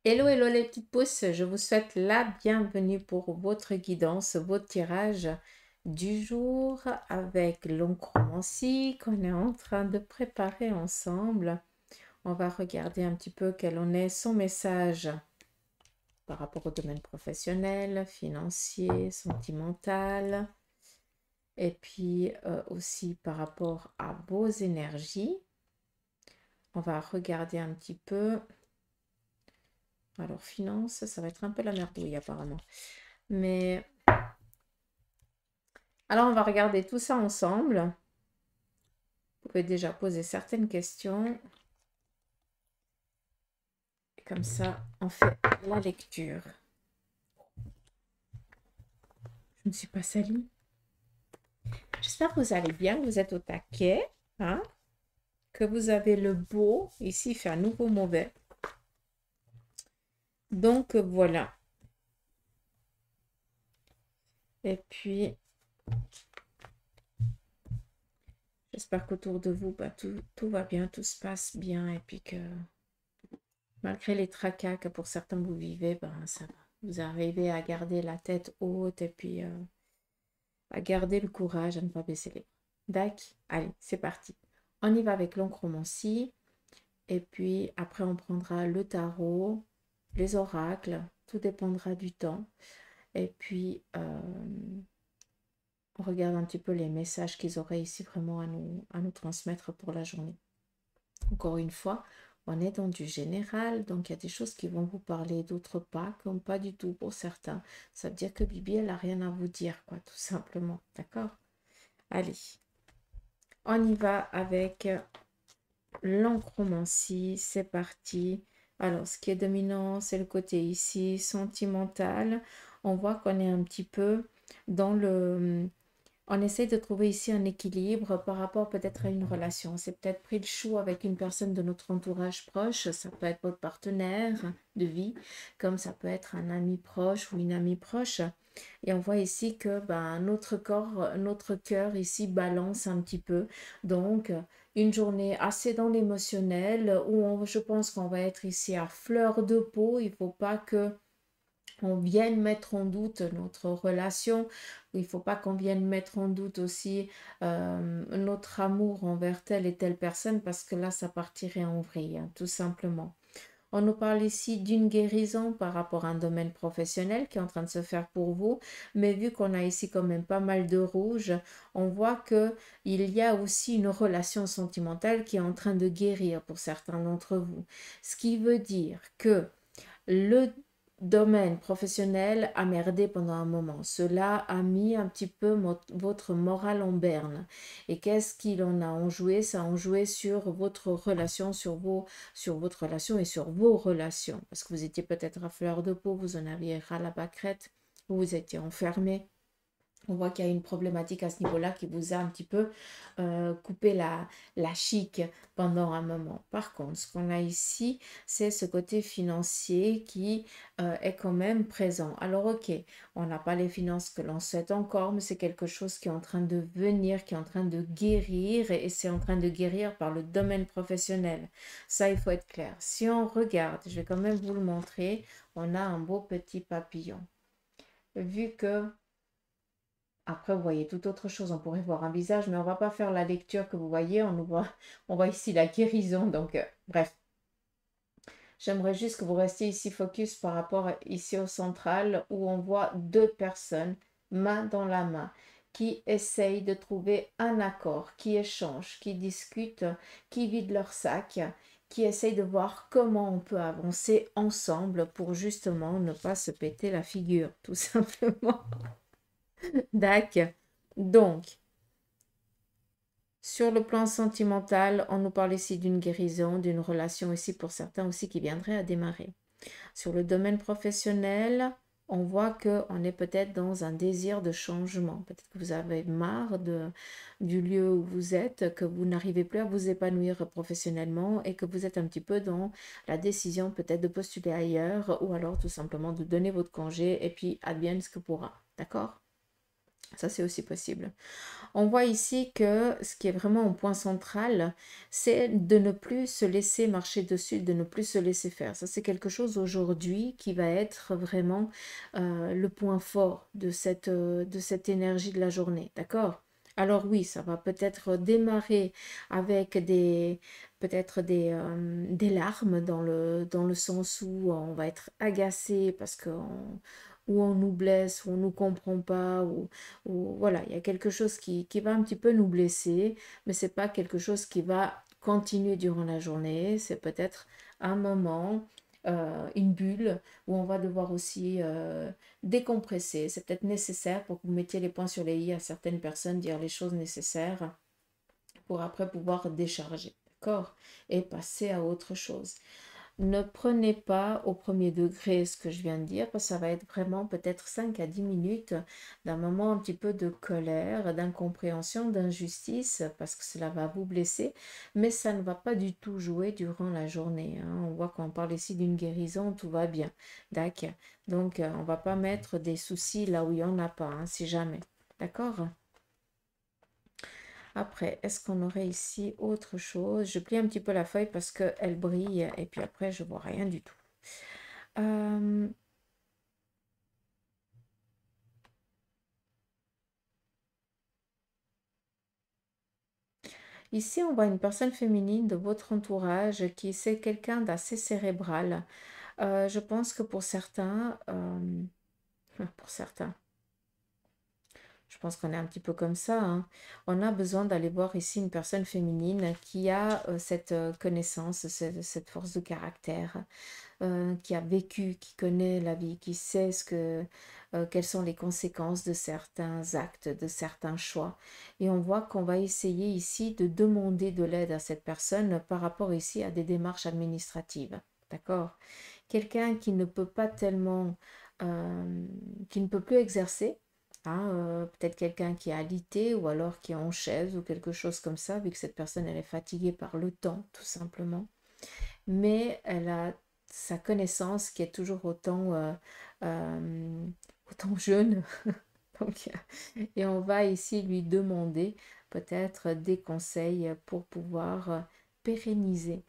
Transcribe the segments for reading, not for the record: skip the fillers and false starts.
Hello, hello les petites pousses, je vous souhaite la bienvenue pour votre guidance, votre tirage du jour avec l'oncromancie qu'on est en train de préparer ensemble. On va regarder un petit peu quel en est son message par rapport au domaine professionnel, financier, sentimental et puis aussi par rapport à vos énergies. On va regarder un petit peu. Alors, finance, ça va être un peu la merdouille apparemment. Mais, alors on va regarder tout ça ensemble. Vous pouvez déjà poser certaines questions. Et comme ça, on fait la lecture. Je ne suis pas salie. J'espère que vous allez bien, que vous êtes au taquet. Hein? Que vous avez le beau. Ici, il fait un nouveau mauvais. Donc, voilà. Et puis, j'espère qu'autour de vous, bah, tout va bien, tout se passe bien. Et puis que, malgré les tracas que pour certains vous vivez, ben, ça va. Vous arrivez à garder la tête haute et puis à garder le courage, à ne pas baisser les bras. D'accord? Allez, c'est parti. On y va avec l'oncromancie. Et puis après, on prendra le tarot, les oracles. Tout dépendra du temps. Et puis, on regarde un petit peu les messages qu'ils auraient ici vraiment à nous transmettre pour la journée. Encore une fois, on est dans du général, donc il y a des choses qui vont vous parler, d'autres pas, comme pas du tout pour certains. Ça veut dire que Bibi, elle n'a rien à vous dire, quoi, tout simplement. D'accord? Allez, on y va avec l'oncromancie, c'est parti. Alors, ce qui est dominant, c'est le côté ici sentimental. On voit qu'on est un petit peu dans le... On essaie de trouver ici un équilibre par rapport peut-être à une relation. On s'est peut-être pris le chou avec une personne de notre entourage proche. Ça peut être votre partenaire de vie, comme ça peut être un ami proche ou une amie proche. Et on voit ici que ben, notre corps, notre cœur ici balance un petit peu. Donc, une journée assez dans l'émotionnel où je pense qu'on va être ici à fleur de peau. Il ne faut pas que on vienne mettre en doute notre relation. Il ne faut pas qu'on vienne mettre en doute aussi notre amour envers telle et telle personne parce que là, ça partirait en vrille, hein, tout simplement. On nous parle ici d'une guérison par rapport à un domaine professionnel qui est en train de se faire pour vous, mais vu qu'on a ici quand même pas mal de rouge, on voit que il y a aussi une relation sentimentale qui est en train de guérir pour certains d'entre vous. Ce qui veut dire que le domaine professionnel a merdé pendant un moment. Cela a mis un petit peu votre morale en berne. Et qu'est-ce qu'il en a enjoué? Ça a enjoué sur votre relation, sur votre relation et sur vos relations. Parce que vous étiez peut-être à fleur de peau, vous en aviez ras la pâquerette, vous vous étiez enfermé. On voit qu'il y a une problématique à ce niveau-là qui vous a un petit peu coupé la chic pendant un moment. Par contre, ce qu'on a ici, c'est ce côté financier qui est quand même présent. Alors, ok, on n'a pas les finances que l'on souhaite encore, mais c'est quelque chose qui est en train de venir, qui est en train de guérir, et c'est en train de guérir par le domaine professionnel. Ça, il faut être clair. Si on regarde, je vais quand même vous le montrer, on a un beau petit papillon. Vu que après, vous voyez tout autre chose. On pourrait voir un visage, mais on ne va pas faire la lecture que vous voyez. On voit ici la guérison. Donc, bref. J'aimerais juste que vous restiez ici focus par rapport ici au central où on voit deux personnes, main dans la main, qui essayent de trouver un accord, qui échangent, qui discutent, qui vident leur sac, qui essayent de voir comment on peut avancer ensemble pour justement ne pas se péter la figure, tout simplement. D'accord. Donc, sur le plan sentimental, on nous parle ici d'une guérison, d'une relation ici pour certains aussi qui viendrait à démarrer. Sur le domaine professionnel, on voit qu'on est peut-être dans un désir de changement. Peut-être que vous avez marre du lieu où vous êtes, que vous n'arrivez plus à vous épanouir professionnellement et que vous êtes un petit peu dans la décision peut-être de postuler ailleurs ou alors tout simplement de donner votre congé et puis advienne ce que pourra. D'accord? Ça, c'est aussi possible. On voit ici que ce qui est vraiment un point central, c'est de ne plus se laisser marcher dessus, de ne plus se laisser faire. Ça, c'est quelque chose aujourd'hui qui va être vraiment le point fort de cette énergie de la journée. D'accord? Alors oui, ça va peut-être démarrer avec peut-être des larmes dans le sens où on va être agacé parce que ou on nous blesse, ou on nous comprend pas, ou voilà, il y a quelque chose qui va un petit peu nous blesser, mais c'est pas quelque chose qui va continuer durant la journée. C'est peut-être un moment, une bulle où on va devoir aussi décompresser. C'est peut-être nécessaire pour que vous mettiez les points sur les i à certaines personnes, dire les choses nécessaires pour après pouvoir décharger, d'accord? Et passer à autre chose. Ne prenez pas au premier degré ce que je viens de dire, parce que ça va être vraiment peut-être 5 à 10 minutes d'un moment un petit peu de colère, d'incompréhension, d'injustice, parce que cela va vous blesser, mais ça ne va pas du tout jouer durant la journée, hein. On voit qu'on parle ici d'une guérison, tout va bien. D'accord? Donc, on ne va pas mettre des soucis là où il n'y en a pas, hein, si jamais. D'accord? Après, est-ce qu'on aurait ici autre chose? Je plie un petit peu la feuille parce qu'elle brille et puis après, je vois rien du tout. Euh, Ici, on voit une personne féminine de votre entourage qui c'est quelqu'un d'assez cérébral. Je pense que pour certains, je pense qu'on est un petit peu comme ça, hein. On a besoin d'aller voir ici une personne féminine qui a cette connaissance, cette force de caractère, qui a vécu, qui connaît la vie, qui sait quelles sont les conséquences de certains actes, de certains choix. Et on voit qu'on va essayer ici de demander de l'aide à cette personne par rapport ici à des démarches administratives. D'accord? Quelqu'un qui ne peut pas tellement, qui ne peut plus exercer, hein, peut-être quelqu'un qui est alité ou alors qui est en chaise ou quelque chose comme ça, vu que cette personne elle est fatiguée par le temps, tout simplement, mais elle a sa connaissance qui est toujours euh, autant jeune. Donc, et on va ici lui demander peut-être des conseils pour pouvoir pérenniser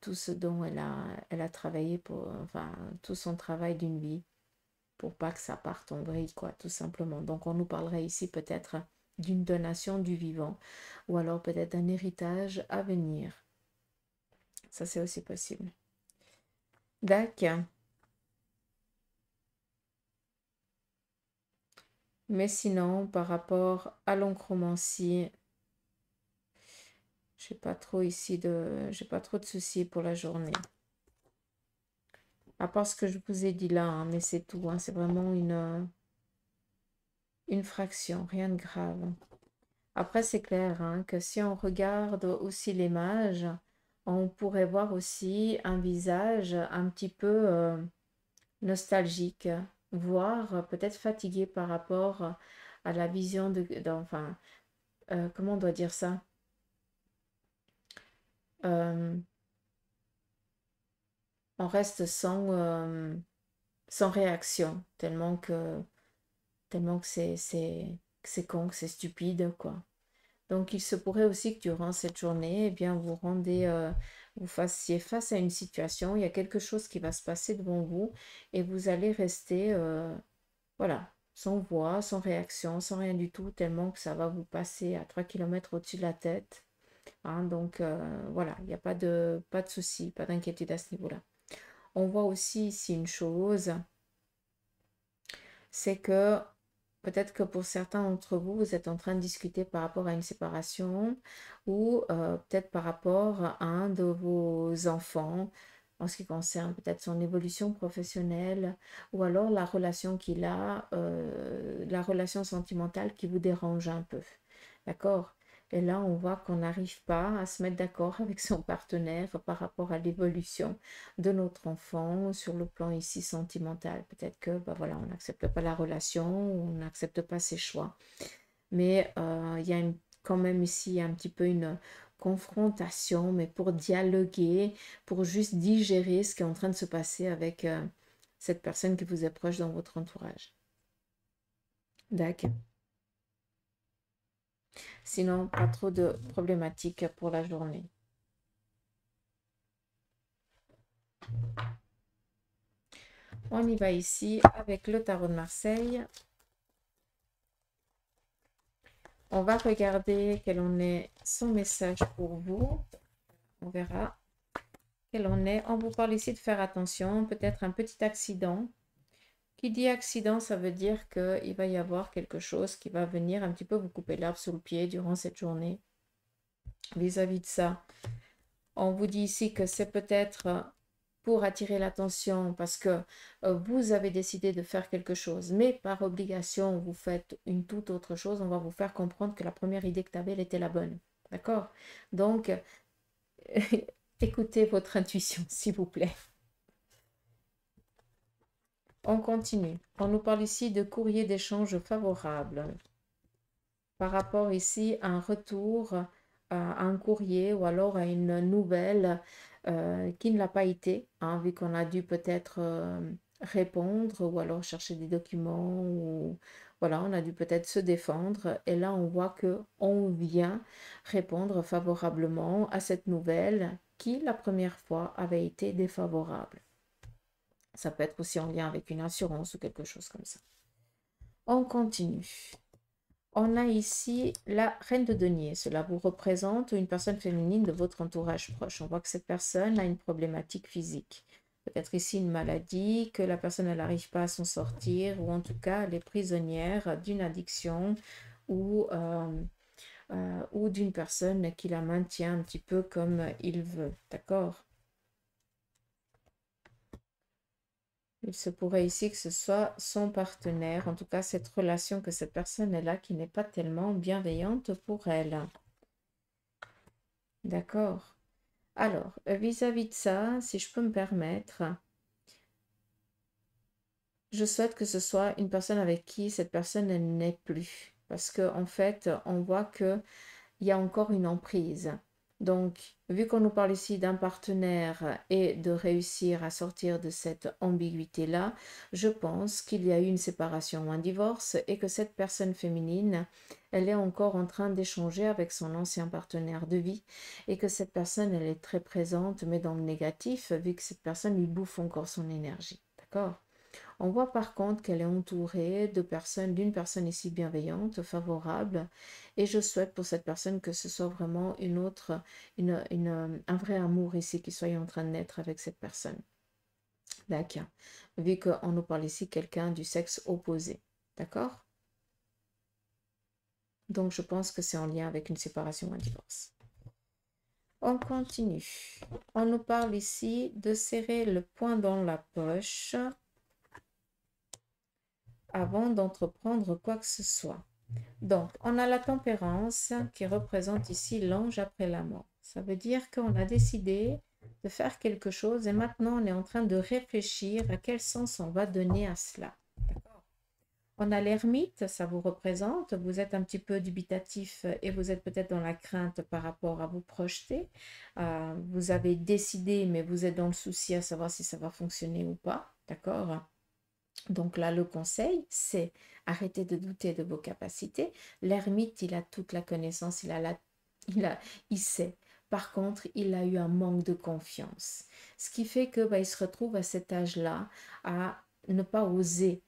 tout ce dont elle a travaillé pour, enfin, tout son travail d'une vie pour pas que ça parte en vrille, quoi, tout simplement. Donc, on nous parlerait ici peut-être d'une donation du vivant ou alors peut-être d'un héritage à venir. Ça, c'est aussi possible. D'accord. Mais sinon, par rapport à l'oncromancie, j'ai pas trop de soucis pour la journée. À part ce que je vous ai dit là, hein, mais c'est tout, hein, c'est vraiment une fraction, rien de grave. Après, c'est clair, hein, que si on regarde aussi les mages, on pourrait voir aussi un visage un petit peu nostalgique, voire peut-être fatigué par rapport à la vision enfin, comment on doit dire ça? Euh, on reste sans réaction, tellement que que c'est con, que c'est stupide, quoi. Donc, il se pourrait aussi que durant cette journée, eh bien, vous fassiez face à une situation, il y a quelque chose qui va se passer devant vous et vous allez rester, voilà, sans voix, sans réaction, sans rien du tout, tellement que ça va vous passer à 3 kilomètres au-dessus de la tête, hein. Donc, voilà, il n'y a pas de souci, pas d'inquiétude à ce niveau-là. On voit aussi ici une chose, c'est que peut-être que pour certains d'entre vous, vous êtes en train de discuter par rapport à une séparation ou peut-être par rapport à un de vos enfants en ce qui concerne peut-être son évolution professionnelle ou alors la relation qu'il a, la relation sentimentale qui vous dérange un peu. D'accord? Et là, on voit qu'on n'arrive pas à se mettre d'accord avec son partenaire par rapport à l'évolution de notre enfant sur le plan ici sentimental. Peut-être que bah voilà, on n'accepte pas la relation, on n'accepte pas ses choix. Mais il y a quand même ici un petit peu une confrontation, mais pour dialoguer, pour juste digérer ce qui est en train de se passer avec cette personne qui vous est proche dans votre entourage. D'accord. Sinon, pas trop de problématiques pour la journée. On y va ici avec le tarot de Marseille. On va regarder quel en est son message pour vous. On verra quel en est. On vous parle ici de faire attention, peut-être un petit accident. Qui dit accident, ça veut dire qu'il va y avoir quelque chose qui va venir un petit peu vous couper l'herbe sous le pied durant cette journée. Vis-à-vis de ça, on vous dit ici que c'est peut-être pour attirer l'attention parce que vous avez décidé de faire quelque chose, mais par obligation, vous faites une toute autre chose. On va vous faire comprendre que la première idée que tu avais, elle était la bonne. D'accord? Donc, écoutez votre intuition, s'il vous plaît. On continue. On nous parle ici de courrier d'échange favorable. Par rapport ici à un retour à un courrier ou alors à une nouvelle qui ne l'a pas été, hein, vu qu'on a dû peut-être répondre ou alors chercher des documents ou voilà, on a dû peut-être se défendre et là on voit que on vient répondre favorablement à cette nouvelle qui la première fois avait été défavorable. Ça peut être aussi en lien avec une assurance ou quelque chose comme ça. On continue. On a ici la reine de denier. Cela vous représente une personne féminine de votre entourage proche. On voit que cette personne a une problématique physique. Peut-être ici une maladie, que la personne n'arrive pas à s'en sortir, ou en tout cas elle est prisonnière d'une addiction ou d'une personne qui la maintient un petit peu comme il veut. D'accord? Il se pourrait ici que ce soit son partenaire, en tout cas cette relation que cette personne est là qui n'est pas tellement bienveillante pour elle. D'accord. Alors, vis-à-vis de ça, si je peux me permettre, je souhaite que ce soit une personne avec qui cette personne n'est plus. Parce qu'en fait, on voit qu'il y a encore une emprise. Donc, vu qu'on nous parle ici d'un partenaire et de réussir à sortir de cette ambiguïté-là, je pense qu'il y a eu une séparation ou un divorce et que cette personne féminine, elle est encore en train d'échanger avec son ancien partenaire de vie et que cette personne, elle est très présente, mais dans le négatif, vu que cette personne lui bouffe encore son énergie. D'accord? On voit par contre qu'elle est entourée de personnes, d'une personne ici bienveillante, favorable, et je souhaite pour cette personne que ce soit vraiment un vrai amour ici qui soit en train de naître avec cette personne. D'accord. Vu qu'on nous parle ici quelqu'un du sexe opposé. D'accord? Donc je pense que c'est en lien avec une séparation ou un divorce. On continue. On nous parle ici de serrer le poing dans la poche avant d'entreprendre quoi que ce soit. Donc, on a la tempérance qui représente ici l'ange après la mort. Ça veut dire qu'on a décidé de faire quelque chose et maintenant on est en train de réfléchir à quel sens on va donner à cela. On a l'ermite, ça vous représente, vous êtes un petit peu dubitatif et vous êtes peut-être dans la crainte par rapport à vous projeter. Vous avez décidé, mais vous êtes dans le souci à savoir si ça va fonctionner ou pas. D'accord? Donc là, le conseil, c'est arrêter de douter de vos capacités. L'ermite, il a toute la connaissance, il sait. Par contre, il a eu un manque de confiance. Ce qui fait que il se retrouve à cet âge-là à ne pas oser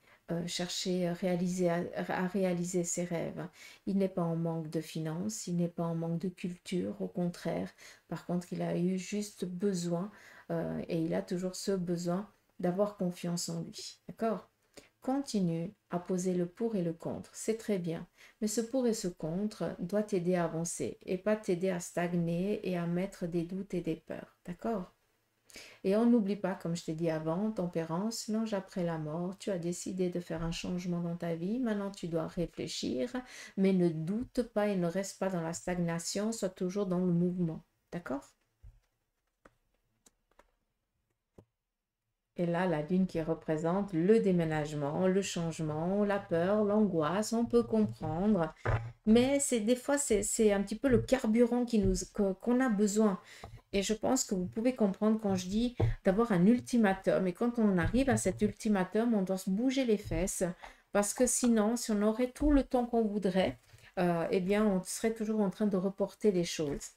chercher à réaliser ses rêves. Il n'est pas en manque de finances, il n'est pas en manque de culture, au contraire. Par contre, il a eu juste besoin, et il a toujours ce besoin d'avoir confiance en lui. D'accord? Continue à poser le pour et le contre. C'est très bien. Mais ce pour et ce contre doit t'aider à avancer et pas t'aider à stagner et à mettre des doutes et des peurs. D'accord? Et on n'oublie pas, comme je t'ai dit avant, tempérance, l'ange après la mort. Tu as décidé de faire un changement dans ta vie. Maintenant, tu dois réfléchir, mais ne doute pas et ne reste pas dans la stagnation. Sois toujours dans le mouvement. D'accord? Et là, la lune qui représente le déménagement, le changement, la peur, l'angoisse, on peut comprendre. Mais des fois, c'est un petit peu le carburant qu'on a besoin. Et je pense que vous pouvez comprendre quand je dis d'avoir un ultimatum. Et quand on arrive à cet ultimatum, on doit se bouger les fesses. Parce que sinon, si on aurait tout le temps qu'on voudrait, eh bien, on serait toujours en train de reporter les choses.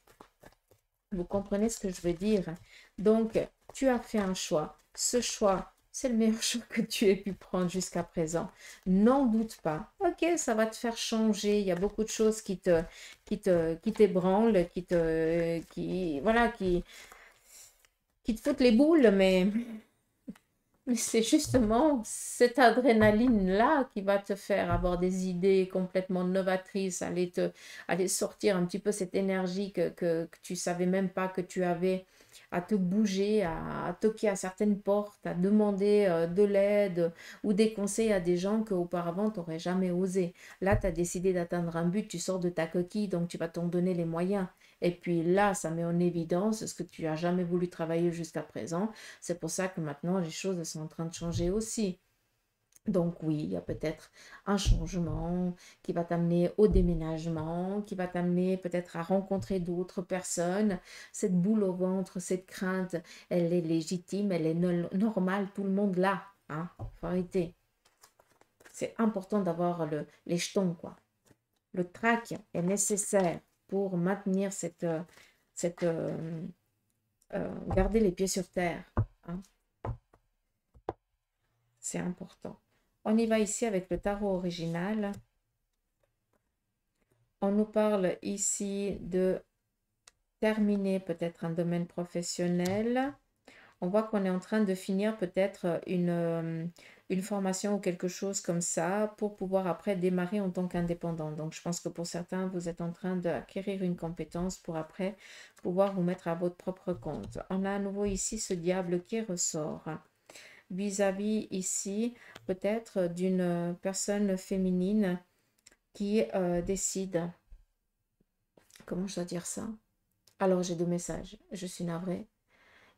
Vous comprenez ce que je veux dire? Donc, tu as fait un choix. Ce choix, c'est le meilleur choix que tu aies pu prendre jusqu'à présent. N'en doute pas. Ok, ça va te faire changer. Il y a beaucoup de choses qui t'ébranlent, voilà, qui te foutent les boules, mais c'est justement cette adrénaline-là qui va te faire avoir des idées complètement novatrices, aller sortir un petit peu cette énergie que tu savais même pas que tu avais, à te bouger, à toquer à certaines portes, à demander de l'aide ou des conseils à des gens qu'auparavant tu n'aurais jamais osé. Là, tu as décidé d'atteindre un but, tu sors de ta coquille, donc tu vas t'en donner les moyens. Et puis là, ça met en évidence ce que tu as jamais voulu travailler jusqu'à présent. C'est pour ça que maintenant, les choses sont en train de changer aussi. Donc oui, il y a peut-être un changement qui va t'amener au déménagement, qui va t'amener peut-être à rencontrer d'autres personnes. Cette boule au ventre, cette crainte, elle est légitime, elle est normale, tout le monde l'a. Hein? Faut arrêter. C'est important d'avoir les jetons, quoi. Le trac est nécessaire pour maintenir cette garder les pieds sur terre. Hein? C'est important. On y va ici avec le tarot original. On nous parle ici de terminer peut-être un domaine professionnel. On voit qu'on est en train de finir peut-être une formation ou quelque chose comme ça pour pouvoir après démarrer en tant qu'indépendant. Donc, je pense que pour certains, vous êtes en train d'acquérir une compétence pour après pouvoir vous mettre à votre propre compte. On a à nouveau ici ce diable qui ressort vis-à-vis ici peut-être d'une personne féminine qui décide, comment je dois dire ça? Alors j'ai deux messages, je suis navrée.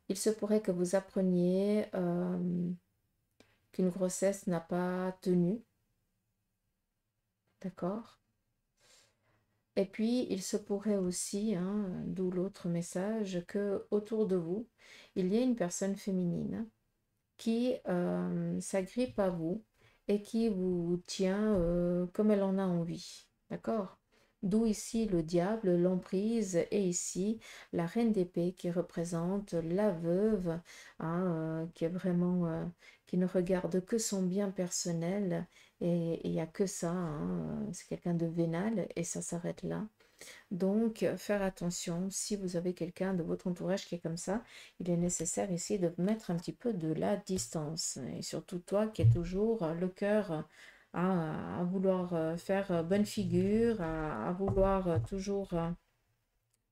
Il se pourrait que vous appreniez qu'une grossesse n'a pas tenu, d'accord? Et puis il se pourrait aussi, hein, d'où l'autre message, que autour de vous, il y ait une personne féminine qui s'agrippe à vous et qui vous tient comme elle en a envie. D'accord? D'où ici le diable, l'emprise, et ici la reine d'épée qui représente la veuve, hein, qui est vraiment, qui ne regarde que son bien personnel, et il n'y a que ça, hein, c'est quelqu'un de vénal, et ça s'arrête là. Donc, faire attention, si vous avez quelqu'un de votre entourage qui est comme ça, il est nécessaire ici de mettre un petit peu de la distance. Et surtout toi qui es toujours le cœur à vouloir faire bonne figure, à vouloir toujours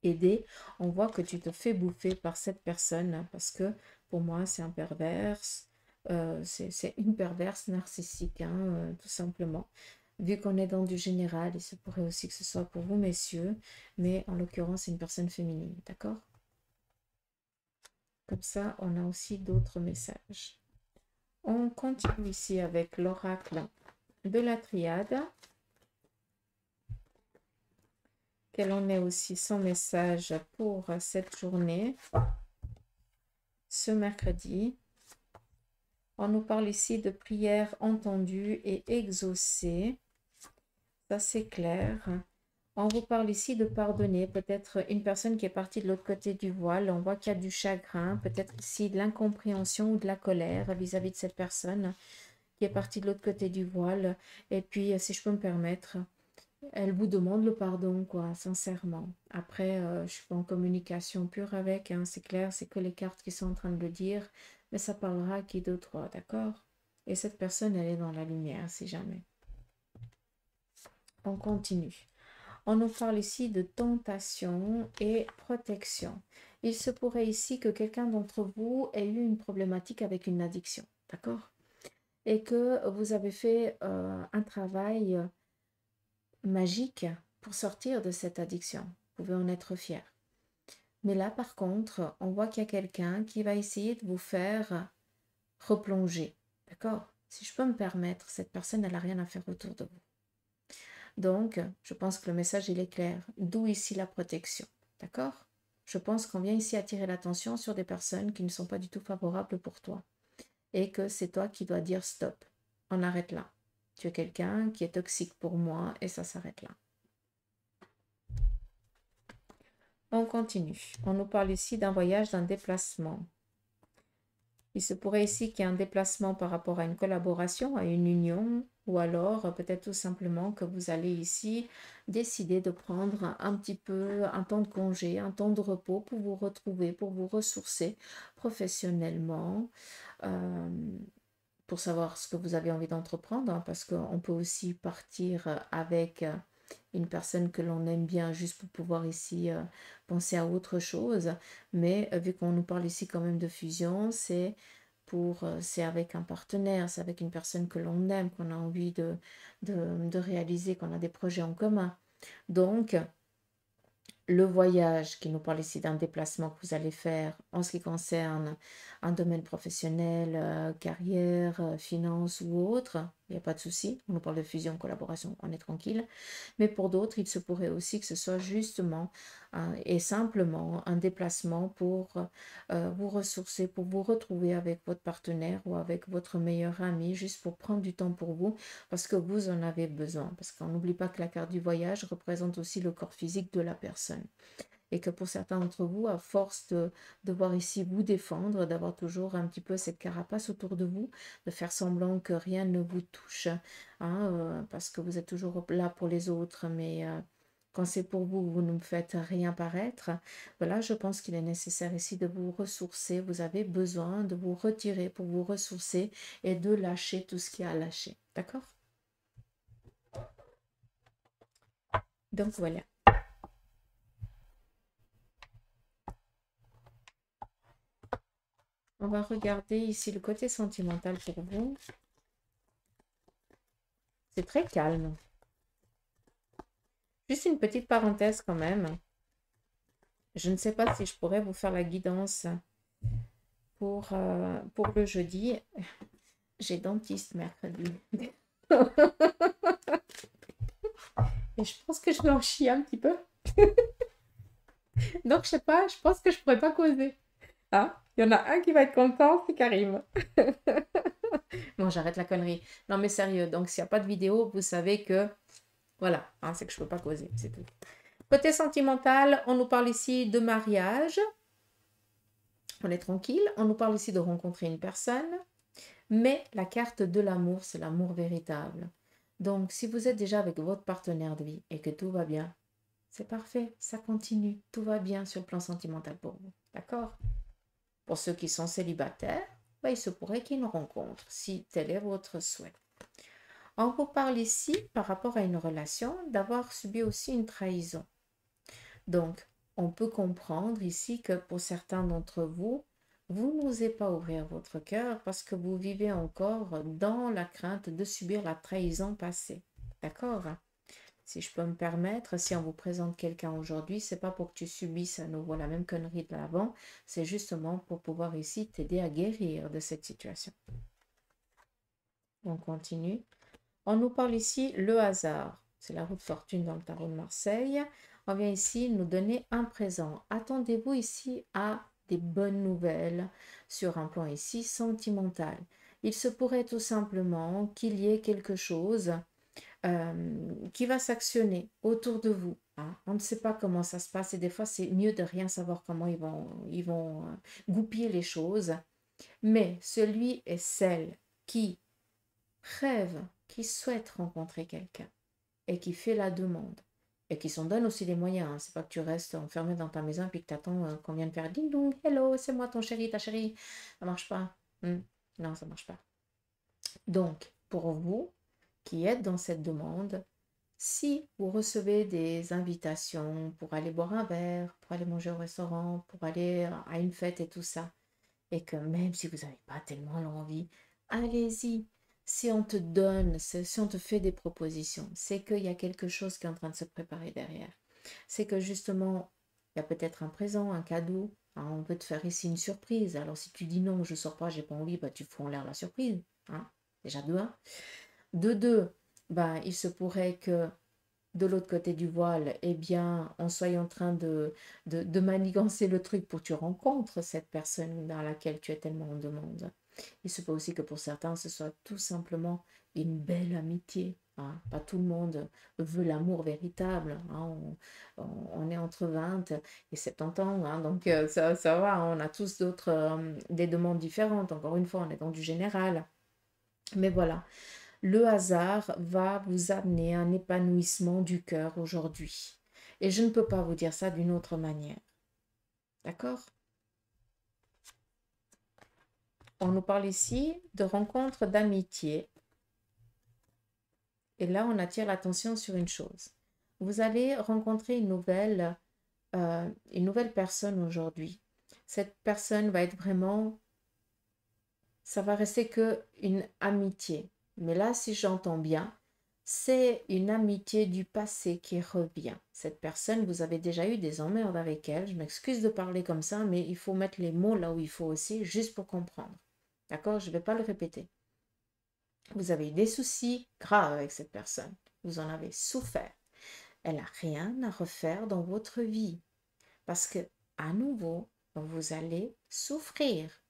aider, on voit que tu te fais bouffer par cette personne parce que pour moi, c'est un perverse. C'est une perverse narcissique, hein, tout simplement. Vu qu'on est dans du général, il se pourrait aussi que ce soit pour vous, messieurs, mais en l'occurrence, c'est une personne féminine, d'accord? Comme ça, on a aussi d'autres messages. On continue ici avec l'oracle de la triade. Quel en est aussi son message pour cette journée, ce mercredi? On nous parle ici de prières entendues et exaucées. Ça, c'est clair. On vous parle ici de pardonner. Peut-être une personne qui est partie de l'autre côté du voile. On voit qu'il y a du chagrin. Peut-être ici de l'incompréhension ou de la colère vis-à-vis de cette personne qui est partie de l'autre côté du voile. Et puis, si je peux me permettre, elle vous demande le pardon, quoi, sincèrement. Après, je ne suis pas en communication pure avec, hein, c'est clair, c'est que les cartes qui sont en train de le dire, mais ça parlera à qui d'autre, d'accord? Et cette personne, elle est dans la lumière, si jamais. On continue. On nous parle ici de tentation et protection. Il se pourrait ici que quelqu'un d'entre vous ait eu une problématique avec une addiction, d'accord? Et que vous avez fait un travail magique pour sortir de cette addiction. Vous pouvez en être fier. Mais là, par contre, on voit qu'il y a quelqu'un qui va essayer de vous faire replonger. D'accord? Si je peux me permettre, cette personne, elle n'a rien à faire autour de vous. Donc, je pense que le message, il est clair. D'où ici la protection. D'accord? Je pense qu'on vient ici attirer l'attention sur des personnes qui ne sont pas du tout favorables pour toi. Et que c'est toi qui dois dire stop. On arrête là. Tu es quelqu'un qui est toxique pour moi et ça s'arrête là. On continue. On nous parle ici d'un voyage, d'un déplacement. Il se pourrait ici qu'il y ait un déplacement par rapport à une collaboration, à une union, ou alors peut-être tout simplement que vous allez ici décider de prendre un petit peu un temps de congé, un temps de repos pour vous retrouver, pour vous ressourcer professionnellement, euh, pour savoir ce que vous avez envie d'entreprendre, hein, parce qu'on peut aussi partir avec une personne que l'on aime bien juste pour pouvoir ici penser à autre chose. Mais vu qu'on nous parle ici quand même de fusion, c'est avec un partenaire, c'est avec une personne que l'on aime, qu'on a envie de réaliser, qu'on a des projets en commun. Donc, le voyage qui nous parle ici d'un déplacement que vous allez faire en ce qui concerne un domaine professionnel, carrière, finance ou autre, il n'y a pas de souci. On nous parle de fusion, collaboration, on est tranquille. Mais pour d'autres, il se pourrait aussi que ce soit justement et simplement un déplacement pour vous ressourcer, pour vous retrouver avec votre partenaire ou avec votre meilleur ami, juste pour prendre du temps pour vous, parce que vous en avez besoin. Parce qu'on n'oublie pas que la carte du voyage représente aussi le corps physique de la personne. Et que pour certains d'entre vous, à force de devoir ici vous défendre, d'avoir toujours un petit peu cette carapace autour de vous, de faire semblant que rien ne vous touche, hein, parce que vous êtes toujours là pour les autres, mais quand c'est pour vous, vous ne me faites rien paraître. Voilà, je pense qu'il est nécessaire ici de vous ressourcer. Vous avez besoin de vous retirer pour vous ressourcer et de lâcher tout ce qu'il y a à lâcher. D'accord? Donc voilà. On va regarder ici le côté sentimental pour vous. C'est très calme. Juste une petite parenthèse quand même. Je ne sais pas si je pourrais vous faire la guidance pour le jeudi. J'ai dentiste mercredi. Et je pense que je vais en chier un petit peu. Donc, je sais pas, je pense que je pourrais pas causer. Hein? Il y en a un qui va être content, c'est Karim. Bon, j'arrête la connerie. Non, mais sérieux, donc s'il n'y a pas de vidéo, vous savez que, voilà, hein, c'est que je peux pas causer, c'est tout. Côté sentimental, on nous parle ici de mariage. On est tranquille. On nous parle ici de rencontrer une personne. Mais la carte de l'amour, c'est l'amour véritable. Donc, si vous êtes déjà avec votre partenaire de vie et que tout va bien, c'est parfait, ça continue. Tout va bien sur le plan sentimental pour vous. D'accord? Pour ceux qui sont célibataires, il se pourrait qu'il y ait une rencontre, si tel est votre souhait. On vous parle ici, par rapport à une relation, d'avoir subi aussi une trahison. Donc, on peut comprendre ici que pour certains d'entre vous, vous n'osez pas ouvrir votre cœur parce que vous vivez encore dans la crainte de subir la trahison passée. D'accord? Si je peux me permettre, si on vous présente quelqu'un aujourd'hui, c'est pas pour que tu subisses à nouveau la même connerie de l'avant, c'est justement pour pouvoir ici t'aider à guérir de cette situation. On continue. On nous parle ici le hasard. C'est la roue de fortune dans le tarot de Marseille. On vient ici nous donner un présent. Attendez-vous ici à des bonnes nouvelles sur un plan ici sentimental. Il se pourrait tout simplement qu'il y ait quelque chose qui va s'actionner autour de vous. Hein. On ne sait pas comment ça se passe et des fois c'est mieux de rien savoir comment ils vont goupiller les choses. Mais celui et celle qui rêve, qui souhaite rencontrer quelqu'un et qui fait la demande et qui s'en donne aussi les moyens. Hein. C'est pas que tu restes enfermé dans ta maison et puis que tu attends qu'on vienne faire ding dong, hello, c'est moi ton chéri, ta chérie. Ça marche pas. Non, ça marche pas. Donc, pour vous qui êtes dans cette demande, si vous recevez des invitations pour aller boire un verre, pour aller manger au restaurant, pour aller à une fête et tout ça, et que même si vous n'avez pas tellement l'envie, allez-y. Si on te donne, si on te fait des propositions, c'est qu'il y a quelque chose qui est en train de se préparer derrière. C'est que justement, il y a peut-être un présent, un cadeau. Hein, on peut te faire ici une surprise. Alors si tu dis non, je sors pas, j'ai pas envie, bah, tu fous en l'air la surprise. Hein, déjà de 1. De 2, bah, il se pourrait que de l'autre côté du voile, eh bien, on soit en train de manigancer le truc pour que tu rencontres cette personne dans laquelle tu es tellement en demande. Il se peut aussi que pour certains, ce soit tout simplement une belle amitié. hein. Pas tout le monde veut l'amour véritable, hein. On est entre 20 et 70 ans, hein, donc ça va, on a tous des demandes différentes. Encore une fois, on est dans du général. Mais voilà, le hasard va vous amener un épanouissement du cœur aujourd'hui. Et je ne peux pas vous dire ça d'une autre manière. D'accord? On nous parle ici de rencontres d'amitié. Et là, on attire l'attention sur une chose. Vous allez rencontrer une nouvelle personne aujourd'hui. Cette personne va être vraiment... Ça va rester que une amitié. Mais là, si j'entends bien, c'est une amitié du passé qui revient. Cette personne, vous avez déjà eu des emmerdes avec elle. Je m'excuse de parler comme ça, mais il faut mettre les mots là où il faut aussi, juste pour comprendre. D'accord? Je ne vais pas le répéter. Vous avez eu des soucis graves avec cette personne. Vous en avez souffert. Elle n'a rien à refaire dans votre vie. Parce que, à nouveau, vous allez souffrir.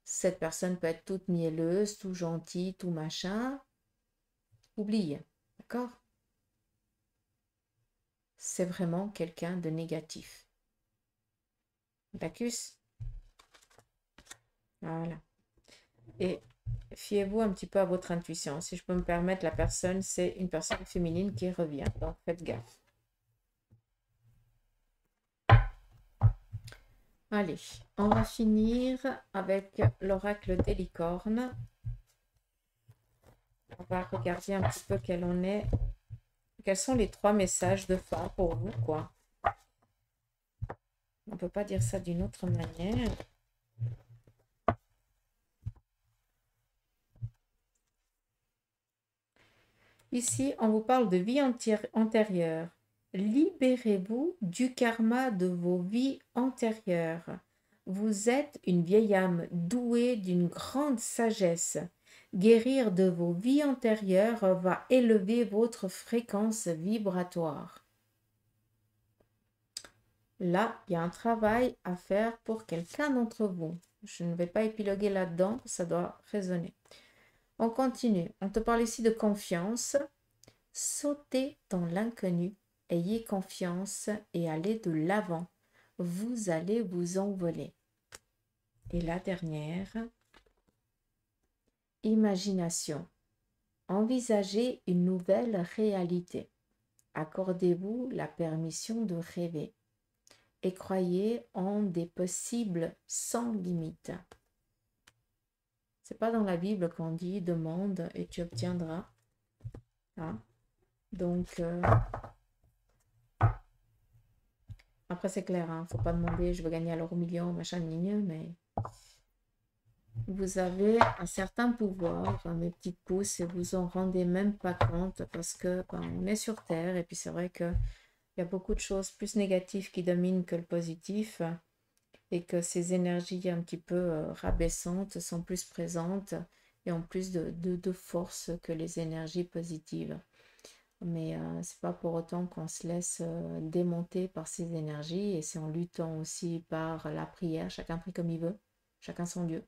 Cette personne peut être toute mielleuse, tout gentille, tout machin. Oublie. D'accord? C'est vraiment quelqu'un de négatif. D'accord? Voilà. Et fiez-vous un petit peu à votre intuition. Si je peux me permettre, la personne, c'est une personne féminine qui revient. Donc, faites gaffe. Allez, on va finir avec l'oracle des licornes. On va regarder un petit peu quels sont les 3 messages de fin pour vous, quoi. On ne peut pas dire ça d'une autre manière. Ici, on vous parle de vie antérieure. Libérez-vous du karma de vos vies antérieures. Vous êtes une vieille âme douée d'une grande sagesse. Guérir de vos vies antérieures va élever votre fréquence vibratoire. Là, il y a un travail à faire pour quelqu'un d'entre vous. Je ne vais pas épiloguer là-dedans, ça doit résonner. On continue. On te parle ici de confiance. Sautez dans l'inconnu. Ayez confiance et allez de l'avant. Vous allez vous envoler. Et la dernière, imagination. Envisagez une nouvelle réalité. Accordez-vous la permission de rêver. Et croyez en des possibles sans limite. C'est pas dans la Bible qu'on dit demande et tu obtiendras. Hein? Donc, après c'est clair, hein, faut pas demander je veux gagner à l'euro million, machin, mais vous avez un certain pouvoir, mes petites pousses, et vous en rendez même pas compte parce que on est sur Terre et puis c'est vrai que il y a beaucoup de choses plus négatives qui dominent que le positif et que ces énergies un petit peu rabaissantes sont plus présentes et en plus de force que les énergies positives. Mais c'est pas pour autant qu'on se laisse démonter par ces énergies et c'est en luttant aussi par la prière, chacun prie comme il veut, chacun son Dieu.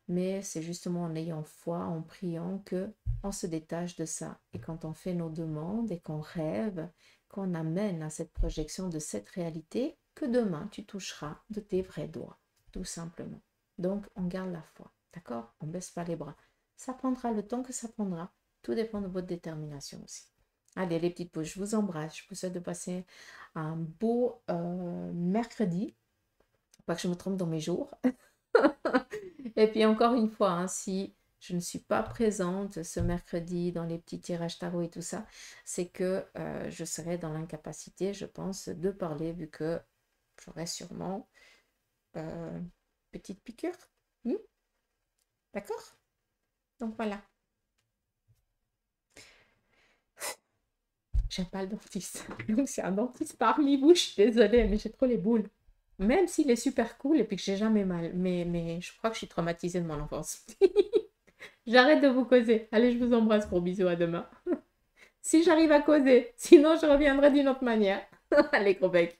Mais c'est justement en ayant foi, en priant que on se détache de ça. Et quand on fait nos demandes et qu'on rêve, qu'on amène à cette projection de cette réalité, que demain tu toucheras de tes vrais doigts, tout simplement. Donc on garde la foi, d'accord? On ne baisse pas les bras. Ça prendra le temps que ça prendra. Tout dépend de votre détermination aussi. Allez les petites pouces, je vous embrasse. Je vous souhaite de passer un beau mercredi. Pas que je me trompe dans mes jours. Et puis encore une fois, hein, si je ne suis pas présente ce mercredi dans les petits tirages tarot et tout ça, c'est que je serai dans l'incapacité, je pense, de parler vu que j'aurai sûrement petite piqûre. D'accord? Donc voilà. J'aime pas le dentiste. Donc c'est un dentiste parmi vous, je suis désolée, mais j'ai trop les boules. Même s'il est super cool et puis que j'ai jamais mal. Mais je crois que je suis traumatisée de mon enfance. J'arrête de vous causer. Allez, je vous embrasse. Gros bisous, à demain. Si j'arrive à causer. Sinon, je reviendrai d'une autre manière. Allez, gros bec.